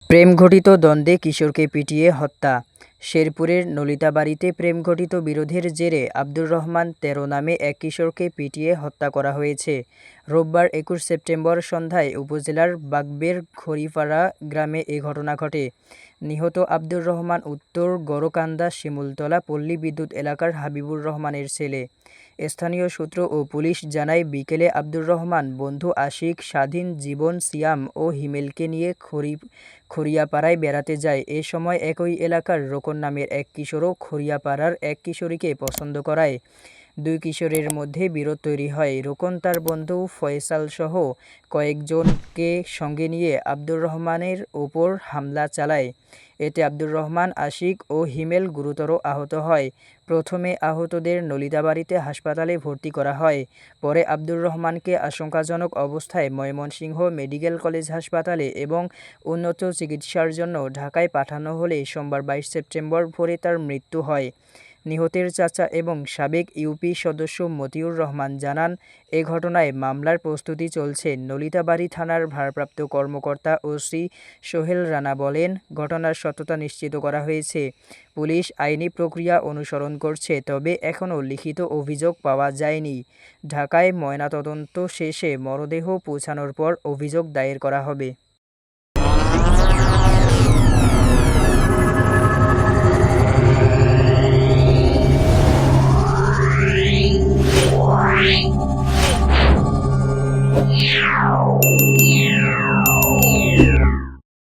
প্রেমঘটিত দ্বন্দ্বে কিশোরকে পিটিয়ে হত্যা। শেরপুরের নলিতাবাড়ীতে প্রেমঘটিত বিরোধের জেরে আব্দুর রহমান ১৩ নামে এক কিশোরকে পিটিয়ে হত্যা করা হয়েছে। রোববার ২১ সেপ্টেম্বর সন্ধ্যায় উপজেলার বাগবের খড়িপাড়া গ্রামে এ ঘটনা ঘটে। নিহত আব্দুর রহমান উত্তর গড়কান্দা শিমুলতলা পল্লী বিদ্যুৎ এলাকার হাবিবুর রহমানের ছেলে। স্থানীয় সূত্র ও পুলিশ জানায়, বিকেলে আব্দুর রহমান বন্ধু আশিক, স্বাধীন, জীবন, সিয়াম ও হিমেলকে নিয়ে খড়িয়াপাড়ায় বেড়াতে যায়। এ সময় একই এলাকার রোকন নামের এক কিশোরও খড়িয়াপাড়ার এক কিশোরীকে পছন্দ করায় দুই কিশোরের মধ্যে বিরোধ তৈরি হয়। রোকন তার বন্ধু ফয়সালসহ কয়েকজনকে সঙ্গে নিয়ে আব্দুর রহমানের ওপর হামলা চালায়। এতে আব্দুর রহমান, আশিক ও হিমেল গুরুতর আহত হয়। প্রথমে আহতদের নলিতাবাড়ীতে হাসপাতালে ভর্তি করা হয়। পরে আব্দুর রহমানকে আশঙ্কাজনক অবস্থায় ময়মনসিংহ মেডিকেল কলেজ হাসপাতালে এবং উন্নত চিকিৎসার জন্য ঢাকায় পাঠানো হলে সোমবার ২২ সেপ্টেম্বর ভোরে তার মৃত্যু হয়। নিহতের চাচা এবং সাবেক ইউপি সদস্য মতিউর রহমান জানান, এ ঘটনায় মামলার প্রস্তুতি চলছে। নলিতাবাড়ী থানার ভারপ্রাপ্ত কর্মকর্তা ওসি সোহেল রানা বলেন, ঘটনার সত্যতা নিশ্চিত করা হয়েছে। পুলিশ আইনি প্রক্রিয়া অনুসরণ করছে, তবে এখনও লিখিত অভিযোগ পাওয়া যায়নি। ঢাকায় ময়নাতদন্ত শেষে মরদেহ পৌঁছানোর পর অভিযোগ দায়ের করা হবে।